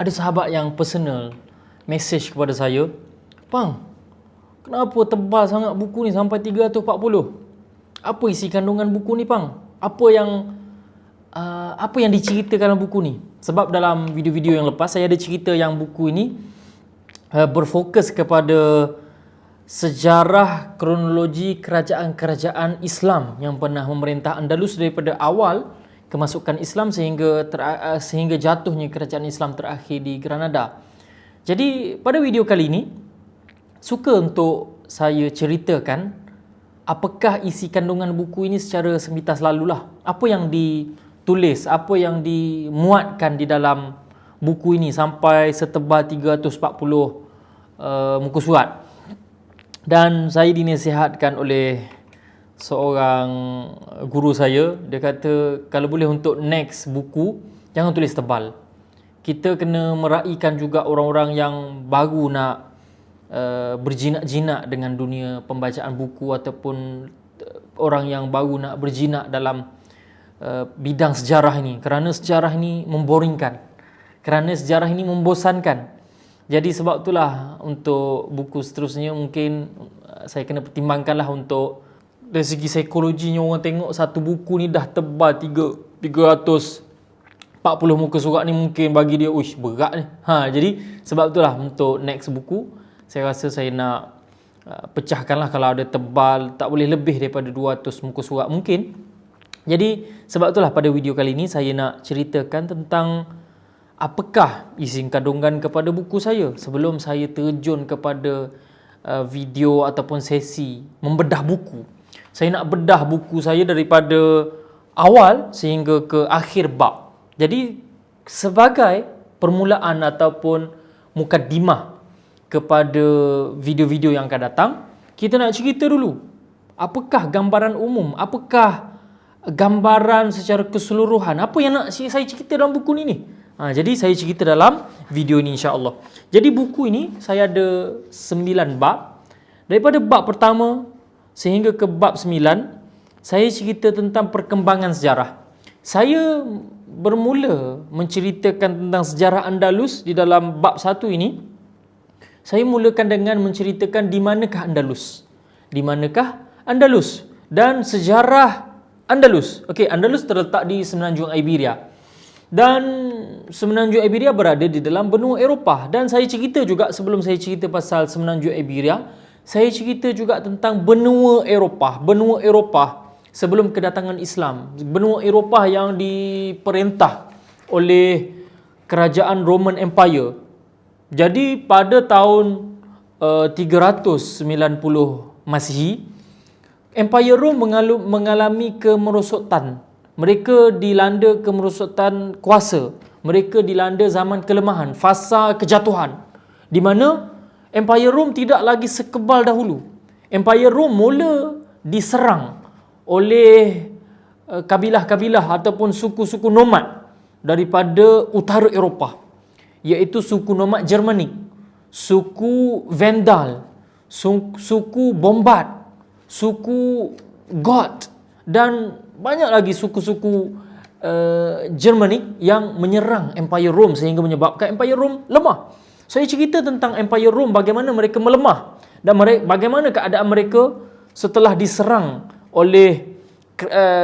Ada sahabat yang personal message kepada saya, "Pang, kenapa tebal sangat buku ni sampai 340? Apa isi kandungan buku ni, Pang? Apa yang diceritakan dalam buku ni?" Sebab dalam video-video yang lepas saya ada cerita yang buku ini berfokus kepada sejarah kronologi kerajaan-kerajaan Islam yang pernah memerintah Andalus daripada awal kemasukan Islam sehingga jatuhnya kerajaan Islam terakhir di Granada. Jadi pada video kali ini suka untuk saya ceritakan apakah isi kandungan buku ini secara semintas lalulah. Apa yang ditulis, apa yang dimuatkan di dalam buku ini sampai setebal 340 muka surat. Dan saya dinasihatkan oleh seorang guru saya. Dia kata kalau boleh untuk next buku jangan tulis tebal. Kita kena meraihkan juga orang-orang yang baru nak berjinak-jinak dengan dunia pembacaan buku, ataupun orang yang baru nak berjinak dalam bidang sejarah ini, kerana sejarah ini memboringkan, kerana sejarah ini membosankan. Jadi sebab itulah untuk buku seterusnya mungkin saya kena pertimbangkanlah untuk dari segi psikologinya. Orang tengok satu buku ni dah tebal 340 muka surat ni, mungkin bagi dia uish berat ni. Jadi sebab itulah untuk next buku saya rasa saya nak pecahkanlah. Kalau ada tebal tak boleh lebih daripada 200 muka surat mungkin. Jadi sebab itulah pada video kali ini saya nak ceritakan tentang apakah isi kandungan kepada buku saya. Sebelum saya terjun kepada video ataupun sesi membedah buku, saya nak bedah buku saya daripada awal sehingga ke akhir bab. Jadi sebagai permulaan ataupun mukaddimah kepada video-video yang akan datang, kita nak cerita dulu apakah gambaran umum, apakah gambaran secara keseluruhan, apa yang nak saya cerita dalam buku ni. Jadi saya cerita dalam video ini insya-Allah. Jadi buku ini saya ada 9 bab. Daripada bab pertama sehingga ke bab 9, saya cerita tentang perkembangan sejarah. Saya bermula menceritakan tentang sejarah Andalus di dalam bab 1 ini. Saya mulakan dengan menceritakan di manakah Andalus. Di manakah Andalus dan sejarah Andalus. Okey, Andalus terletak di semenanjung Iberia. Dan semenanjung Iberia berada di dalam benua Eropah. Dan saya cerita juga, sebelum saya cerita pasal semenanjung Iberia, saya cerita juga tentang benua Eropah. Benua Eropah sebelum kedatangan Islam. Benua Eropah yang diperintah oleh kerajaan Roman Empire. Jadi pada tahun 390 Masihi, Empire Rom mengalami kemerosotan. Mereka dilanda kemerosotan kuasa. Mereka dilanda zaman kelemahan, fasa kejatuhan, di mana Empire Rom tidak lagi sekebal dahulu. Empire Rom mula diserang oleh kabilah-kabilah ataupun suku-suku nomad daripada utara Eropah, iaitu suku nomad Germanik, suku Vandal, suku Bombard, suku Goth, dan banyak lagi suku-suku Germanik yang menyerang Empire Rom sehingga menyebabkan Empire Rom lemah. Saya cerita tentang Empire Rom, bagaimana mereka melemah dan bagaimana keadaan mereka setelah diserang oleh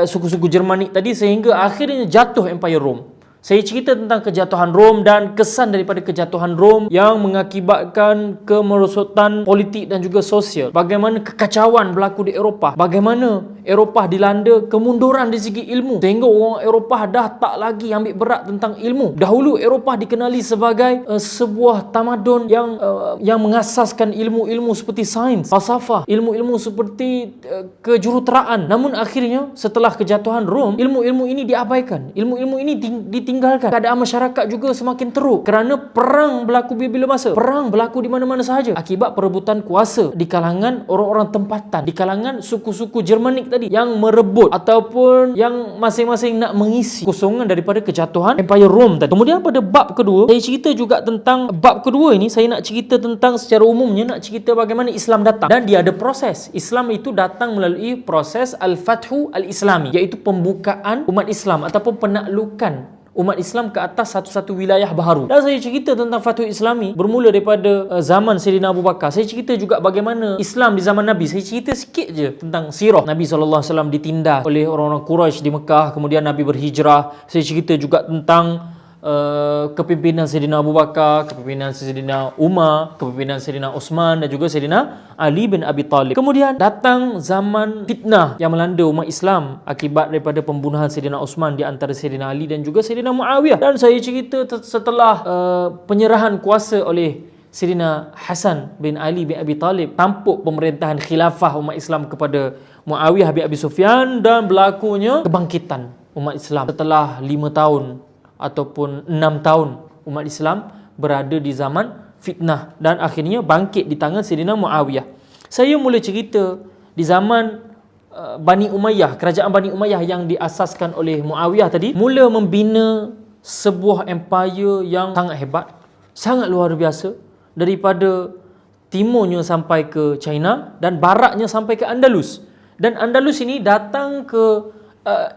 suku-suku Germanik tadi sehingga akhirnya jatuh Empire Rom. Saya cerita tentang kejatuhan Rom dan kesan daripada kejatuhan Rom yang mengakibatkan kemerosotan politik dan juga sosial. Bagaimana kekacauan berlaku di Eropah. Bagaimana Eropah dilanda kemunduran dari segi ilmu sehingga orang Eropah dah tak lagi ambil berat tentang ilmu. Dahulu Eropah dikenali sebagai sebuah tamadun yang mengasaskan ilmu-ilmu seperti sains, falsafah, ilmu-ilmu seperti kejuruteraan. Namun akhirnya setelah kejatuhan Rom, ilmu-ilmu ini diabaikan. Ilmu-ilmu ini ditinggalkan. Keadaan masyarakat juga semakin teruk kerana perang berlaku bila-bila masa. Perang berlaku di mana-mana sahaja akibat perebutan kuasa di kalangan orang-orang tempatan, di kalangan suku-suku Germanik tadi yang merebut ataupun yang masing-masing nak mengisi kosongan daripada kejatuhan Empire Rom tadi. Kemudian pada bab kedua, saya cerita juga tentang bab kedua ini, saya nak cerita tentang secara umumnya, nak cerita bagaimana Islam datang. Dan dia ada proses. Islam itu datang melalui proses Al-Fathu Al-Islami, iaitu pembukaan umat Islam ataupun penaklukan umat Islam ke atas satu-satu wilayah baharu. Dan saya cerita tentang Fathul Islami bermula daripada zaman Sayyidina Abu Bakar. Saya cerita juga bagaimana Islam di zaman Nabi. Saya cerita sikit je tentang sirah Nabi SAW ditindas oleh orang-orang Quraisy di Mekah, kemudian Nabi berhijrah. Saya cerita juga tentang kepimpinan Sayyidina Abu Bakar, kepimpinan Sayyidina Umar, kepimpinan Sayyidina Osman dan juga Sayyidina Ali bin Abi Talib. Kemudian datang zaman fitnah yang melanda umat Islam akibat daripada pembunuhan Sayyidina Osman di antara Sayyidina Ali dan juga Sayyidina Muawiyah. Dan saya cerita setelah penyerahan kuasa oleh Sayyidina Hasan bin Ali bin Abi Talib, tampuk pemerintahan khilafah umat Islam kepada Muawiyah bin Abi Sufyan, dan berlakunya kebangkitan umat Islam setelah 5 tahun ataupun 6 tahun umat Islam berada di zaman fitnah dan akhirnya bangkit di tangan Sayyidina Muawiyah. Saya mula cerita di zaman Bani Umayyah, kerajaan Bani Umayyah yang diasaskan oleh Muawiyah tadi, mula membina sebuah empire yang sangat hebat, sangat luar biasa, daripada timurnya sampai ke China dan baratnya sampai ke Andalus. Dan Andalus ini datang ke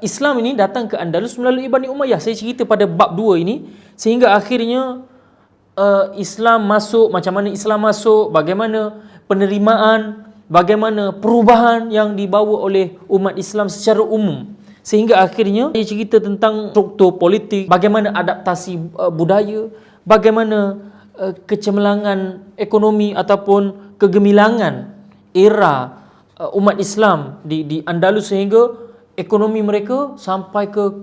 Islam ini datang ke Andalus melalui Bani Umayyah. Saya cerita pada bab 2 ini, sehingga akhirnya Islam masuk, macam mana Islam masuk, bagaimana penerimaan, bagaimana perubahan yang dibawa oleh umat Islam secara umum. Sehingga akhirnya saya cerita tentang struktur politik, bagaimana adaptasi budaya, bagaimana kecemerlangan ekonomi ataupun kegemilangan era umat Islam di Andalus, sehingga ekonomi mereka sampai ke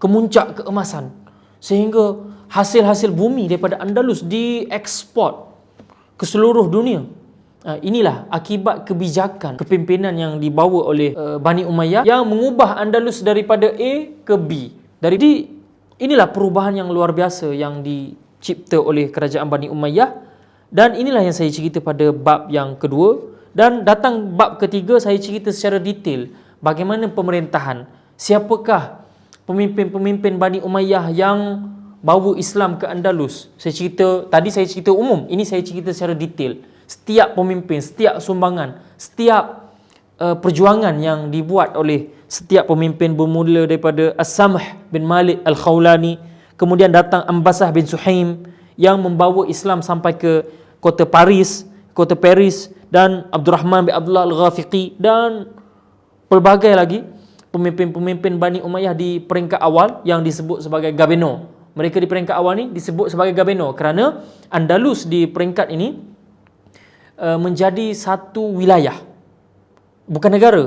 kemuncak keemasan, sehingga hasil-hasil bumi daripada Andalus diekspor ke seluruh dunia. Inilah akibat kebijakan kepimpinan yang dibawa oleh Bani Umayyah yang mengubah Andalus daripada A ke B. Inilah perubahan yang luar biasa yang dicipta oleh kerajaan Bani Umayyah, dan inilah yang saya cerita pada bab yang kedua. Dan datang bab ketiga, saya cerita secara detail bagaimana pemerintahan, siapakah pemimpin-pemimpin Bani Umayyah yang bawa Islam ke Andalus. Saya cerita umum, ini saya cerita secara detail. Setiap pemimpin, setiap sumbangan, setiap perjuangan yang dibuat oleh setiap pemimpin, bermula daripada As-Samh bin Malik Al-Khawlani, kemudian datang Ambasah bin Suhaim yang membawa Islam sampai ke kota Paris, dan Abdurrahman bin Abdullah Al-Ghafiqi, dan pelbagai lagi pemimpin-pemimpin Bani Umayyah di peringkat awal yang disebut sebagai Gabeno. Mereka di peringkat awal ni disebut sebagai Gabeno kerana Andalus di peringkat ini menjadi satu wilayah, bukan negara.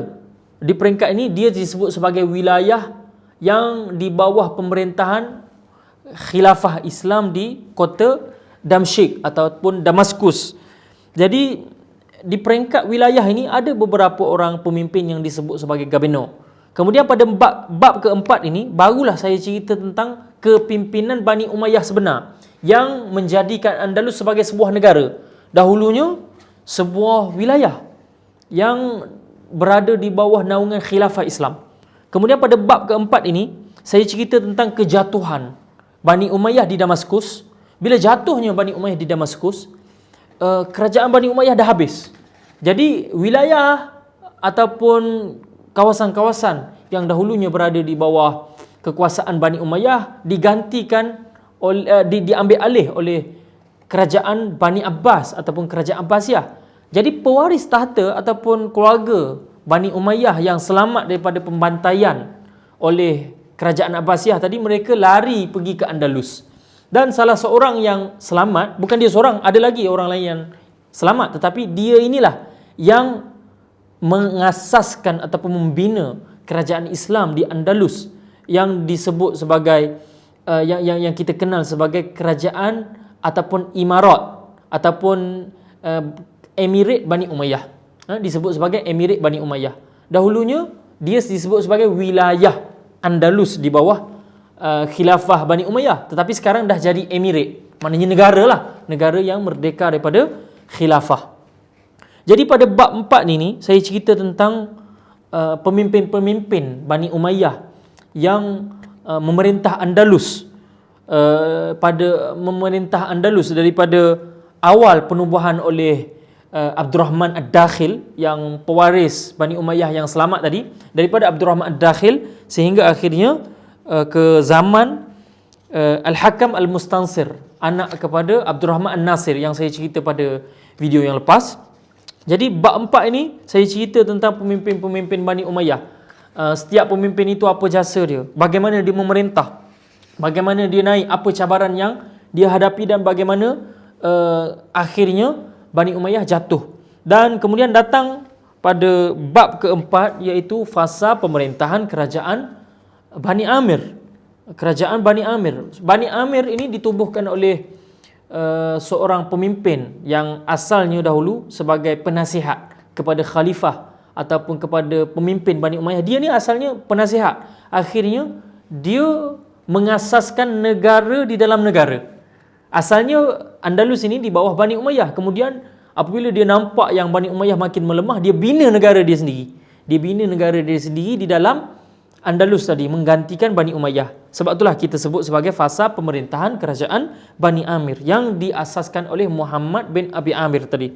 Di peringkat ini dia disebut sebagai wilayah yang di bawah pemerintahan khilafah Islam di kota Damsyik ataupun Damaskus. Jadi di peringkat wilayah ini ada beberapa orang pemimpin yang disebut sebagai Gabeno. Kemudian pada bab keempat ini, barulah saya cerita tentang kepimpinan Bani Umayyah sebenar yang menjadikan Andalus sebagai sebuah negara. Dahulunya sebuah wilayah yang berada di bawah naungan khilafah Islam. Kemudian pada bab keempat ini, saya cerita tentang kejatuhan Bani Umayyah di Damaskus. Bila jatuhnya Bani Umayyah di Damaskus, kerajaan Bani Umayyah dah habis. Jadi wilayah ataupun kawasan-kawasan yang dahulunya berada di bawah kekuasaan Bani Umayyah digantikan diambil alih oleh kerajaan Bani Abbas ataupun kerajaan Abbasiyah. Jadi pewaris tahta ataupun keluarga Bani Umayyah yang selamat daripada pembantaian oleh kerajaan Abbasiyah tadi, mereka lari pergi ke Andalus. Dan salah seorang yang selamat, bukan dia seorang, ada lagi orang lain yang selamat, tetapi dia inilah yang mengasaskan ataupun membina kerajaan Islam di Andalus yang disebut sebagai yang kita kenal sebagai kerajaan ataupun imarat ataupun Emirat Bani Umayyah. Disebut sebagai Emirat Bani Umayyah. Dahulunya dia disebut sebagai wilayah Andalus di bawah khilafah Bani Umayyah, tetapi sekarang dah jadi emirat, maknanya negara lah, negara yang merdeka daripada khilafah. Jadi pada bab 4 ini saya cerita tentang pemimpin-pemimpin Bani Umayyah yang memerintah Andalus, memerintah Andalus daripada awal penubuhan oleh Abdurrahman Ad-Dakhil, yang pewaris Bani Umayyah yang selamat tadi, daripada Abdurrahman Ad-Dakhil sehingga akhirnya ke zaman Al-Hakam Al-Mustansir, anak kepada Abdul Rahman An-Nasir yang saya cerita pada video yang lepas. Jadi bab 4 ini saya cerita tentang pemimpin-pemimpin Bani Umayyah. Setiap pemimpin itu apa jasa dia, bagaimana dia memerintah, bagaimana dia naik, apa cabaran yang dia hadapi dan bagaimana akhirnya Bani Umayyah jatuh. Dan kemudian datang pada bab keempat, iaitu fasa pemerintahan kerajaan Bani Amir. Kerajaan Bani Amir. Bani Amir ini ditubuhkan oleh seorang pemimpin yang asalnya dahulu sebagai penasihat kepada khalifah ataupun kepada pemimpin Bani Umayyah. Dia ni asalnya penasihat. Akhirnya dia mengasaskan negara di dalam negara. Asalnya Andalus ini di bawah Bani Umayyah. Kemudian apabila dia nampak yang Bani Umayyah makin melemah, dia bina negara dia sendiri. Dia bina negara dia sendiri di dalam Andalus tadi, menggantikan Bani Umayyah. Sebab itulah kita sebut sebagai fasa pemerintahan kerajaan Bani Amir yang diasaskan oleh Muhammad bin Abi Amir tadi.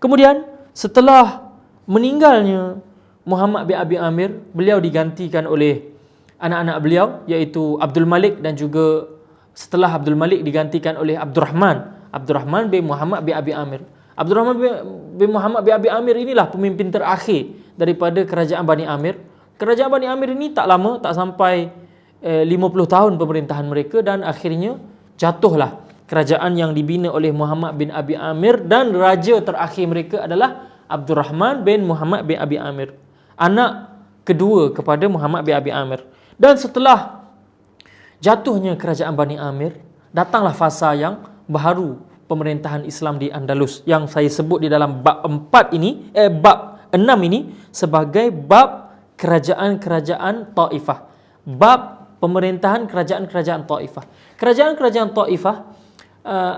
Kemudian setelah meninggalnya Muhammad bin Abi Amir, beliau digantikan oleh anak-anak beliau, iaitu Abdul Malik, dan juga setelah Abdul Malik digantikan oleh Abdurrahman bin Muhammad bin Abi Amir. Abdurrahman bin Muhammad bin Abi Amir inilah pemimpin terakhir daripada kerajaan Bani Amir. Kerajaan Bani Amir ini tak lama, tak sampai 50 tahun pemerintahan mereka, dan akhirnya jatuhlah kerajaan yang dibina oleh Muhammad bin Abi Amir, dan raja terakhir mereka adalah Abdurrahman bin Muhammad bin Abi Amir, anak kedua kepada Muhammad bin Abi Amir. Dan setelah jatuhnya kerajaan Bani Amir, datanglah fasa yang baru pemerintahan Islam di Andalus yang saya sebut di dalam bab 4 ini, bab 6 ini sebagai bab kerajaan-kerajaan Taifah. Bab pemerintahan kerajaan-kerajaan Taifah. Kerajaan-kerajaan Taifah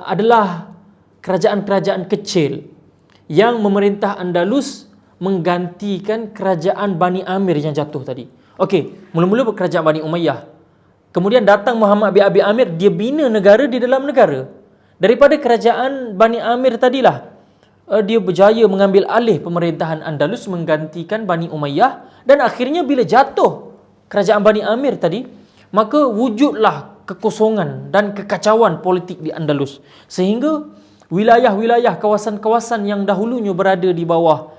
adalah kerajaan-kerajaan kecil yang memerintah Andalus menggantikan kerajaan Bani Amir yang jatuh tadi. Okey, mula-mula kerajaan Bani Umayyah. Kemudian datang Muhammad bin Abi Amir, dia bina negara di dalam negara. Daripada kerajaan Bani Amir tadilah dia berjaya mengambil alih pemerintahan Andalus, menggantikan Bani Umayyah, dan akhirnya bila jatuh kerajaan Bani Amir tadi, maka wujudlah kekosongan dan kekacauan politik di Andalus, sehingga wilayah-wilayah, kawasan-kawasan yang dahulunya berada di bawah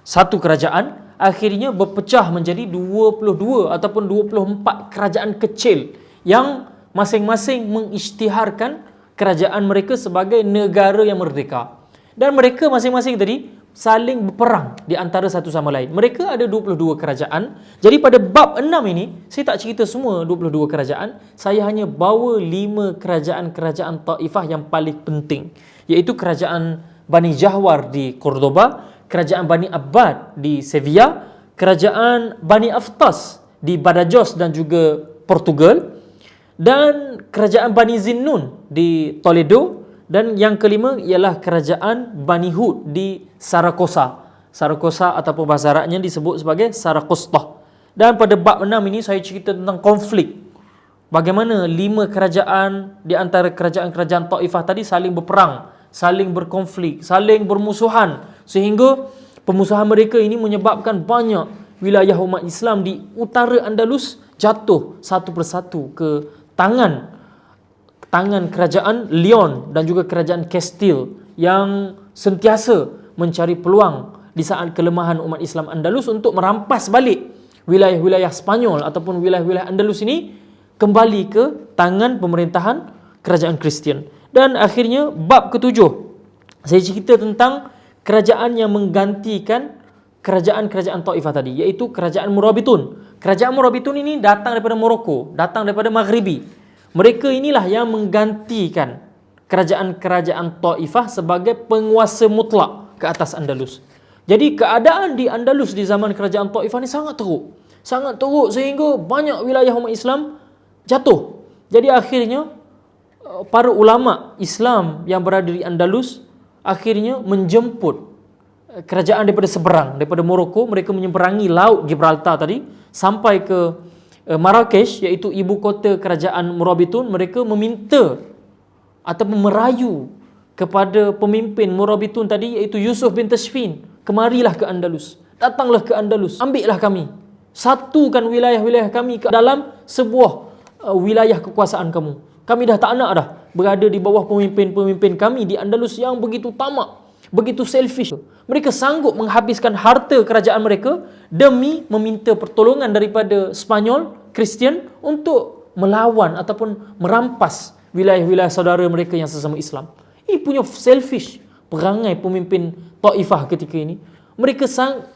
satu kerajaan akhirnya berpecah menjadi 22 ataupun 24 kerajaan kecil yang masing-masing mengisytiharkan kerajaan mereka sebagai negara yang merdeka. Dan mereka masing-masing tadi saling berperang di antara satu sama lain. Mereka ada 22 kerajaan. Jadi pada bab 6 ini, saya tak cerita semua 22 kerajaan. Saya hanya bawa 5 kerajaan-kerajaan Taifah yang paling penting, iaitu kerajaan Bani Jahwar di Cordoba, kerajaan Bani Abbad di Sevilla, kerajaan Bani Aftas di Badajoz dan juga Portugal, dan kerajaan Bani Zinnun di Toledo, dan yang kelima ialah kerajaan Bani Hud di Saragossa. Saragossa ataupun bahasa Arabnya disebut sebagai Saragostah. Dan pada bab 6 ini saya cerita tentang konflik. Bagaimana 5 kerajaan di antara kerajaan-kerajaan Taifah tadi saling berperang, saling berkonflik, saling bermusuhan, sehingga pemusuhan mereka ini menyebabkan banyak wilayah umat Islam di utara Andalus jatuh satu persatu ke tangan kerajaan Leon dan juga kerajaan Castile yang sentiasa mencari peluang di saat kelemahan umat Islam Andalus untuk merampas balik wilayah-wilayah Spanyol ataupun wilayah-wilayah Andalus ini kembali ke tangan pemerintahan kerajaan Kristian. Dan akhirnya bab ketujuh, saya cerita tentang kerajaan yang menggantikan kerajaan-kerajaan Taifah tadi, iaitu kerajaan Murabitun. Kerajaan Murabitun ini datang daripada Morocco, datang daripada Maghribi. Mereka inilah yang menggantikan kerajaan-kerajaan Taifah sebagai penguasa mutlak ke atas Andalus. Jadi keadaan di Andalus di zaman kerajaan Taifah ni sangat teruk. Sangat teruk sehingga banyak wilayah umat Islam jatuh. Jadi akhirnya para ulama Islam yang berada di Andalus akhirnya menjemput kerajaan daripada seberang, daripada Morocco. Mereka menyeberangi laut Gibraltar tadi sampai ke Marrakesh, iaitu ibu kota kerajaan Murabitun. Mereka meminta ataupun merayu kepada pemimpin Murabitun tadi, iaitu Yusuf bin Tashfin, kemarilah ke Andalus, datanglah ke Andalus, ambillah kami, satukan wilayah-wilayah kami ke dalam sebuah wilayah kekuasaan kamu. Kami dah tak nak dah berada di bawah pemimpin-pemimpin kami di Andalus yang begitu tamak, begitu selfish. Mereka sanggup menghabiskan harta kerajaan mereka demi meminta pertolongan daripada Spanyol, Kristian untuk melawan ataupun merampas wilayah-wilayah saudara mereka yang sesama Islam. Ini punya selfish perangai pemimpin Taifah ketika ini. Mereka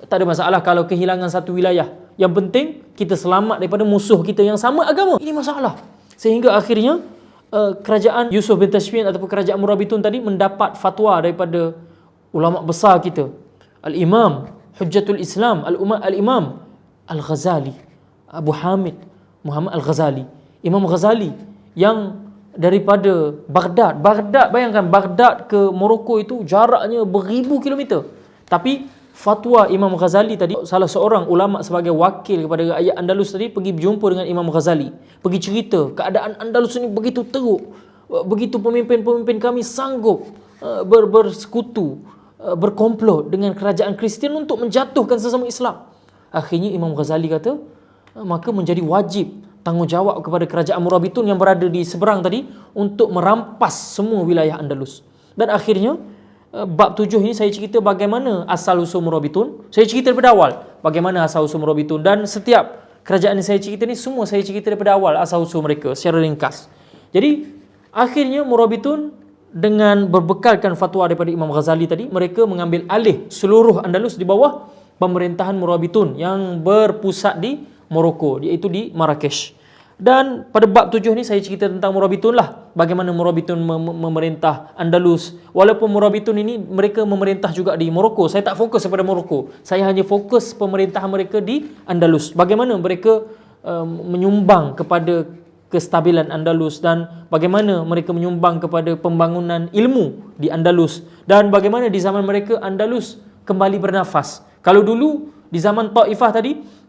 tak ada masalah kalau kehilangan satu wilayah. Yang penting kita selamat daripada musuh kita yang sama agama. Ini masalah. Sehingga akhirnya kerajaan Yusuf bin Tashfin ataupun kerajaan Murabitun tadi mendapat fatwa daripada ulama besar kita, Al-Imam Hujjatul Islam, Al-Imam Al-Ghazali, Abu Hamid Muhammad Al-Ghazali, Imam Ghazali yang daripada Baghdad. Bayangkan Baghdad ke Morocco itu jaraknya beribu kilometer. Tapi fatwa Imam Ghazali tadi, salah seorang ulama sebagai wakil kepada rakyat Andalus tadi pergi berjumpa dengan Imam Ghazali, pergi cerita keadaan Andalus ini begitu teruk, begitu pemimpin-pemimpin kami sanggup bersekutu, berkomplot dengan kerajaan Kristian untuk menjatuhkan sesama Islam. Akhirnya Imam Ghazali kata, maka menjadi wajib tanggungjawab kepada kerajaan Murabitun yang berada di seberang tadi untuk merampas semua wilayah Andalus. Dan akhirnya bab 7 ini saya cerita bagaimana asal usul Murabitun. Saya cerita daripada awal bagaimana asal usul Murabitun, dan setiap kerajaan yang saya cerita ni semua saya cerita daripada awal asal usul mereka secara ringkas. Jadi akhirnya Murabitun dengan berbekalkan fatwa daripada Imam Ghazali tadi, mereka mengambil alih seluruh Andalus di bawah pemerintahan Murabitun yang berpusat di Morocco, iaitu di Marrakesh. Dan pada bab 7 ni saya cerita tentang Murabitun lah, bagaimana Murabitun memerintah Andalus. Walaupun Murabitun ini mereka memerintah juga di Morocco, saya tak fokus kepada Morocco, saya hanya fokus pemerintahan mereka di Andalus. Bagaimana mereka menyumbang kepada kestabilan Andalus, dan bagaimana mereka menyumbang kepada pembangunan ilmu di Andalus, dan bagaimana di zaman mereka Andalus kembali bernafas. Kalau dulu di zaman Taifah tadi,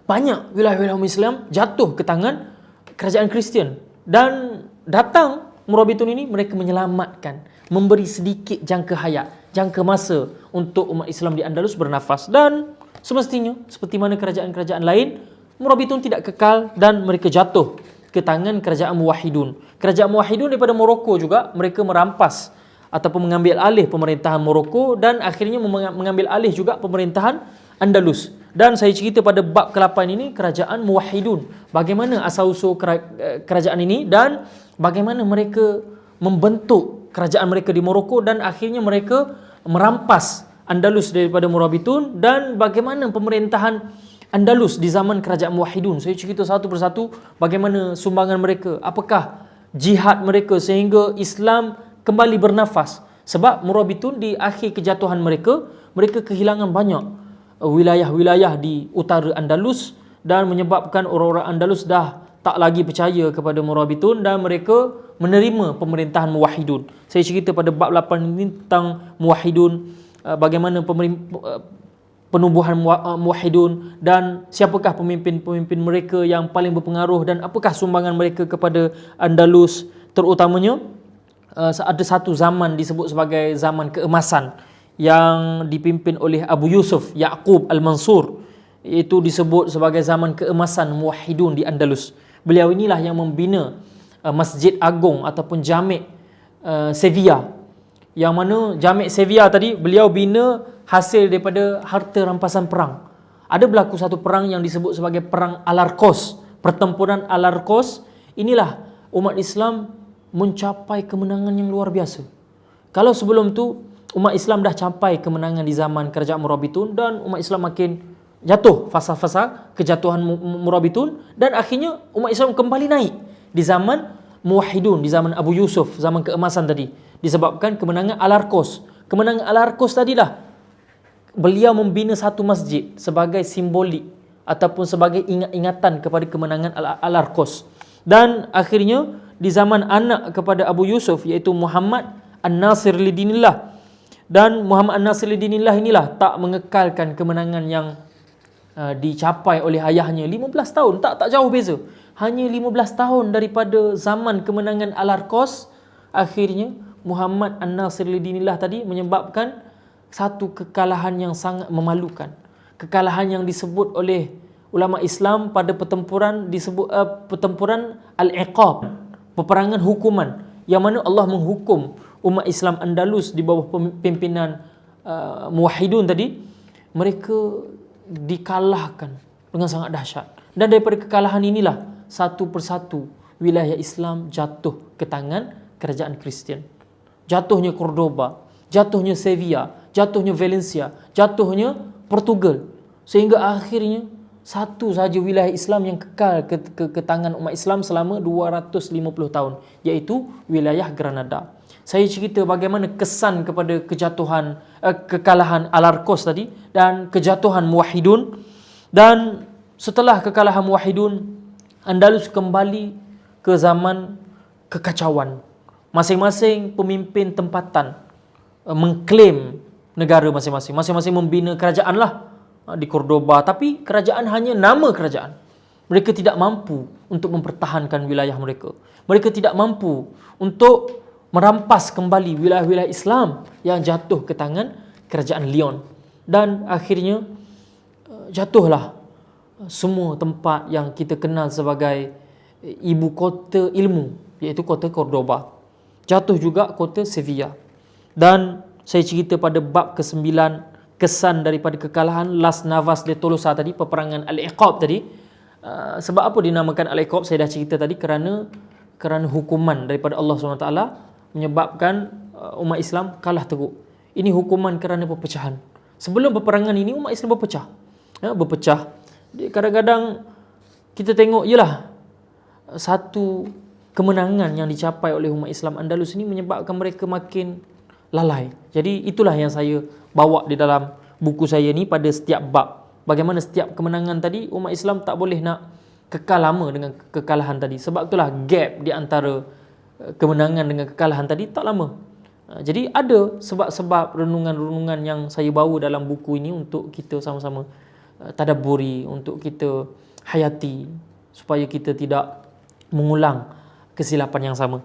banyak wilayah-wilayah Islam jatuh ke tangan kerajaan Kristian, dan datang Murabitun ini, mereka menyelamatkan, memberi sedikit jangka hayat, jangka masa untuk umat Islam di Andalus bernafas. Dan semestinya seperti mana kerajaan-kerajaan lain, Murabitun tidak kekal dan mereka jatuh ke tangan kerajaan Muwahhidun. Kerajaan Muwahhidun daripada Morocco juga, mereka merampas ataupun mengambil alih pemerintahan Morocco, dan akhirnya mengambil alih juga pemerintahan Andalus. Dan saya cerita pada bab ke-8 ini kerajaan Muwahhidun, bagaimana asal-usul kerajaan ini dan bagaimana mereka membentuk kerajaan mereka di Morocco, dan akhirnya mereka merampas Andalus daripada Murabitun, dan bagaimana pemerintahan Andalus di zaman kerajaan Muwahhidun. Saya cerita satu persatu bagaimana sumbangan mereka, apakah jihad mereka sehingga Islam kembali bernafas. Sebab Murabitun di akhir kejatuhan mereka, mereka kehilangan banyak wilayah-wilayah di utara Andalus, dan menyebabkan orang-orang Andalus dah tak lagi percaya kepada Murabitun dan mereka menerima pemerintahan Muwahhidun. Saya cerita pada bab 8 ini tentang Muwahhidun, bagaimana penubuhan Muwahhidun dan siapakah pemimpin-pemimpin mereka yang paling berpengaruh dan apakah sumbangan mereka kepada Andalus. Terutamanya ada satu zaman disebut sebagai zaman keemasan yang dipimpin oleh Abu Yusuf Yaqub Al-Mansur, iaitu disebut sebagai zaman keemasan Muwahhidun di Andalus. Beliau inilah yang membina Masjid Agung ataupun Jami' Sevilla, yang mana Jami' Sevilla tadi beliau bina hasil daripada harta rampasan perang. Ada berlaku satu perang yang disebut sebagai Perang Alarcos, pertempuran Alarcos. Inilah umat Islam mencapai kemenangan yang luar biasa. Kalau sebelum tu umat Islam dah capai kemenangan di zaman kerajaan Murabitun, dan umat Islam makin jatuh fasa-fasa kejatuhan Murabitun, dan akhirnya umat Islam kembali naik di zaman Muwahhidun, di zaman Abu Yusuf, zaman keemasan tadi, disebabkan kemenangan Alarcos. Kemenangan Alarcos tadilah beliau membina satu masjid sebagai simbolik ataupun sebagai ingat-ingatan kepada kemenangan Alarcos. Dan akhirnya di zaman anak kepada Abu Yusuf, iaitu Muhammad An-Nasir Lidinillah, dan Muhammad An-Nasir Lidinillah inilah tak mengekalkan kemenangan yang dicapai oleh ayahnya 15 tahun, tak jauh beza, hanya 15 tahun daripada zaman kemenangan Alarcos. Akhirnya Muhammad An-Nasir Lidinillah tadi menyebabkan satu kekalahan yang sangat memalukan, kekalahan yang disebut oleh ulama Islam pada pertempuran disebut pertempuran Al-Iqab, peperangan hukuman, yang mana Allah menghukum umat Islam Andalus di bawah pimpinan Muwahhidun tadi. Mereka dikalahkan dengan sangat dahsyat, dan daripada kekalahan inilah satu persatu wilayah Islam jatuh ke tangan kerajaan Kristian. Jatuhnya Cordoba, jatuhnya Sevilla, jatuhnya Valencia, jatuhnya Portugal, sehingga akhirnya satu sahaja wilayah Islam yang kekal ke tangan umat Islam selama 250 tahun, iaitu wilayah Granada. Saya cerita bagaimana kesan kepada kekalahan Alarcos tadi dan kejatuhan Muwahhidun, dan setelah kekalahan Muwahhidun, Andalus kembali ke zaman kekacauan. Masing-masing pemimpin tempatan mengklaim negara masing-masing. Masing-masing membina kerajaan lah di Cordoba, tapi kerajaan hanya nama kerajaan. Mereka tidak mampu untuk mempertahankan wilayah mereka. Mereka tidak mampu untuk merampas kembali wilayah-wilayah Islam yang jatuh ke tangan kerajaan Leon. Dan akhirnya jatuhlah semua tempat yang kita kenal sebagai ibu kota ilmu, iaitu kota Cordoba. Jatuh juga kota Sevilla. Dan saya cerita pada bab ke-9 kesan daripada kekalahan Las Navas de Tolosa tadi, peperangan Al-Iqab tadi. Sebab apa dinamakan Al-Iqab? Saya dah cerita tadi, kerana hukuman daripada Allah SWT menyebabkan umat Islam kalah teruk. Ini hukuman kerana perpecahan. Sebelum peperangan ini umat Islam berpecah. Kadang-kadang kita tengok, yalah, satu kemenangan yang dicapai oleh umat Islam Andalus ini menyebabkan mereka makin lalai. Jadi itulah yang saya bawa di dalam buku saya ni pada setiap bab. Bagaimana setiap kemenangan tadi umat Islam tak boleh nak kekal lama dengan kekalahan tadi. Sebab itulah gap di antara kemenangan dengan kekalahan tadi tak lama. Jadi ada sebab-sebab renungan-renungan yang saya bawa dalam buku ini untuk kita sama-sama tadabburi, untuk kita hayati supaya kita tidak mengulang kesilapan yang sama.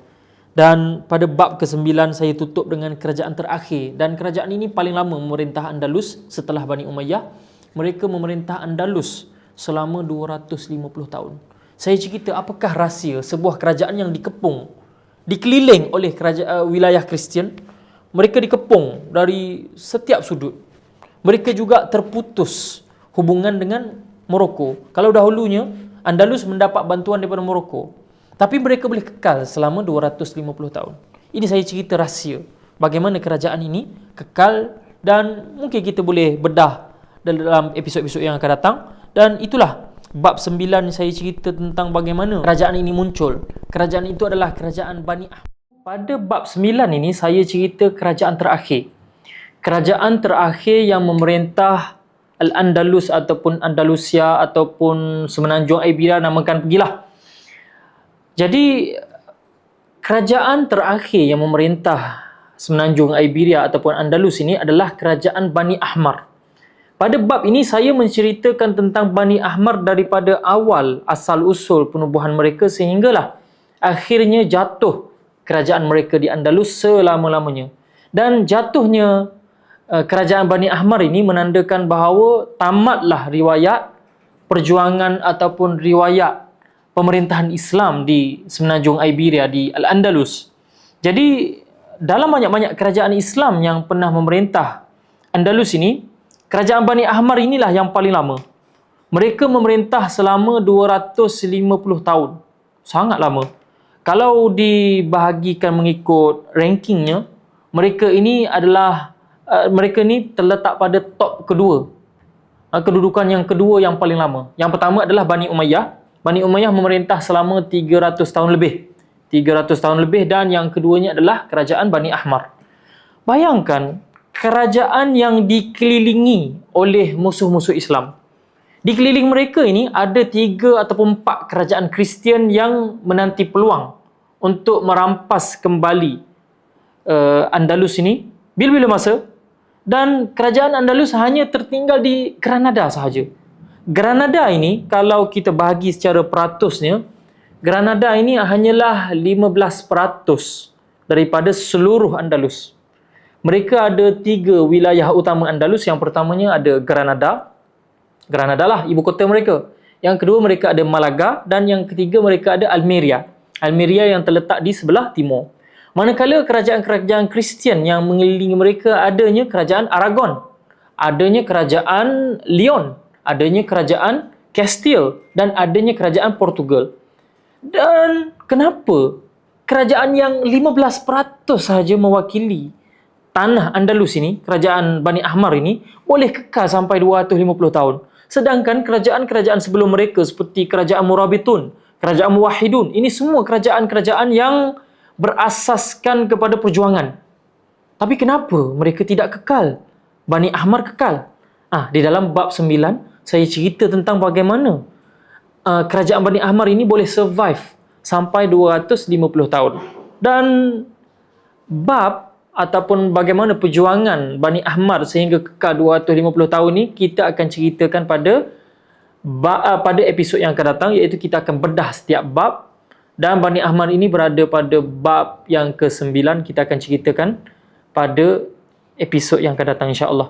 Dan pada bab ke-9 saya tutup dengan kerajaan terakhir, dan kerajaan ini paling lama memerintah Andalus setelah Bani Umayyah. Mereka memerintah Andalus selama 250 tahun. Saya cerita apakah rahsia sebuah kerajaan yang dikeliling oleh wilayah Kristian. Mereka dikepung dari setiap sudut. Mereka juga terputus hubungan dengan Morocco. Kalau dahulunya Andalus mendapat bantuan daripada Morocco, tapi mereka boleh kekal selama 250 tahun. Ini saya cerita rahsia bagaimana kerajaan ini kekal, dan mungkin kita boleh bedah dalam episod-episod yang akan datang. Dan itulah bab 9 saya cerita tentang bagaimana kerajaan ini muncul. Kerajaan itu adalah kerajaan Bani Ahmad. Pada bab 9 ini saya cerita kerajaan terakhir. Kerajaan terakhir yang memerintah Al-Andalus ataupun Andalusia ataupun Semenanjung Iberia, namakan pergilah. Jadi kerajaan terakhir yang memerintah Semenanjung Iberia ataupun Andalus ini adalah kerajaan Bani Ahmar. Pada bab ini saya menceritakan tentang Bani Ahmar daripada awal asal-usul penubuhan mereka sehinggalah akhirnya jatuh kerajaan mereka di Andalus selama-lamanya. Dan jatuhnya kerajaan Bani Ahmar ini menandakan bahawa tamatlah riwayat perjuangan ataupun riwayat pemerintahan Islam di Semenanjung Iberia, di Al-Andalus. Jadi dalam banyak-banyak kerajaan Islam yang pernah memerintah Andalus ini, kerajaan Bani Ahmar inilah yang paling lama. Mereka memerintah selama 250 tahun. Sangat lama. Kalau dibahagikan mengikut rankingnya, mereka ini terletak pada top kedua. Kedudukan yang kedua yang paling lama. Yang pertama adalah Bani Umayyah. Bani Umayyah memerintah selama 300 tahun lebih. 300 tahun lebih, dan yang keduanya adalah kerajaan Bani Ahmar. Bayangkan, kerajaan yang dikelilingi oleh musuh-musuh Islam. Di keliling mereka ini ada 3 ataupun 4 kerajaan Kristian yang menanti peluang untuk merampas kembali Andalus ini bila-bila masa, dan kerajaan Andalus hanya tertinggal di Granada sahaja. Granada ini kalau kita bahagi secara peratusnya, Granada ini hanyalah 15% daripada seluruh Andalus. Mereka ada 3 wilayah utama Andalus. Yang pertamanya ada Granada. Granada lah ibu kota mereka. yang kedua mereka ada Malaga, dan yang ketiga mereka ada Almeria. Almeria yang terletak di sebelah timur. Manakala kerajaan-kerajaan Kristian yang mengelilingi mereka adanya kerajaan Aragon, adanya kerajaan Leon, adanya kerajaan Castile, dan adanya kerajaan Portugal. Dan kenapa kerajaan yang 15% sahaja mewakili tanah Andalus ini, kerajaan Bani Ahmar ini, boleh kekal sampai 250 tahun. Sedangkan kerajaan-kerajaan sebelum mereka seperti kerajaan Murabitun, kerajaan Muwahhidun, ini semua kerajaan-kerajaan yang berasaskan kepada perjuangan. Tapi kenapa mereka tidak kekal? Bani Ahmar kekal. Di dalam bab 9, saya cerita tentang bagaimana kerajaan Bani Ahmar ini boleh survive sampai 250 tahun. Dan bab ataupun bagaimana perjuangan Bani Ahmar sehingga kekal 250 tahun ni kita akan ceritakan pada episod yang akan datang, iaitu kita akan bedah setiap bab, dan Bani Ahmar ini berada pada bab yang ke-9. Kita akan ceritakan pada episod yang akan datang, insya-Allah.